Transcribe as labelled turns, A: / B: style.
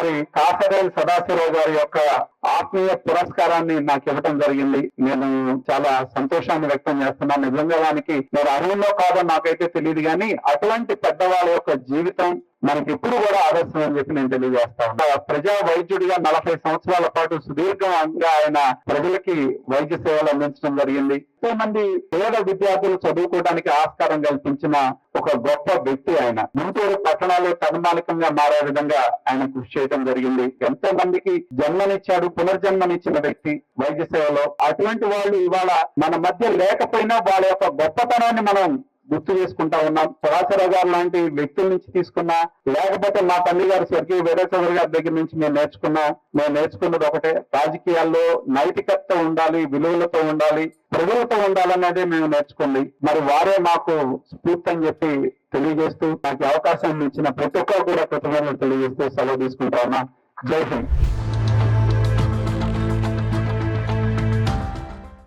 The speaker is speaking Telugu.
A: మరి కాసరేల్ సదాశివరావు గారి యొక్క ఆత్మీయ పురస్కారాన్ని నాకు ఇవ్వడం జరిగింది. నేను చాలా సంతోషాన్ని వ్యక్తం చేస్తున్నాను. నిజంగా దానికి నేను అర్హుల్లో కాదో నాకైతే తెలియదు, కానీ అటువంటి పెద్దవాళ్ళ యొక్క జీవితం మనకి ఎప్పుడు కూడా ఆదర్శం అని చెప్పి నేను తెలియజేస్తా ఉన్నా. ప్రజా వైద్యుడిగా 40 సంవత్సరాల పాటు సుదీర్ఘంగా ఆయన ప్రజలకి వైద్య సేవలు అందించడం జరిగింది. ఎంతో మంది పేద విద్యార్థులు చదువుకోవడానికి ఆస్కారం కల్పించిన ఒక గొప్ప వ్యక్తి ఆయన. గుంటూరు పట్టణాలు తన్మాలికంగా మారే విధంగా ఆయన కృషి చేయడం జరిగింది. ఎంతో మందికి జన్మనిచ్చాడు, పునర్జన్మనిచ్చిన వ్యక్తి వైద్య సేవలో. అటువంటి వాళ్ళు ఇవాళ మన మధ్య లేకపోయినా వాళ్ళ యొక్క గొప్పతనాన్ని మనం గుర్తు చేసుకుంటా ఉన్నాం. సదాశివరావు గారు లాంటి వ్యక్తుల నుంచి తీసుకున్నా, లేకపోతే మా తల్లి గారు స్వర్గీయ వీరేశ్వర గారి దగ్గర నుంచి మేము నేర్చుకున్నది ఒకటే, రాజకీయాల్లో నైతికత ఉండాలి, విలువలతో ఉండాలి, ప్రజలతో ఉండాలనేదే మేము నేర్చుకుంది. మరి వారే మాకు స్ఫూర్తి అని చెప్పి తెలియజేస్తూ నాకు అవకాశం ఇచ్చిన ప్రతి ఒక్కరు కూడా కృతజ్ఞతలు తెలియజేస్తూ సెలవు తీసుకుంటా ఉన్నా. జై హింద్.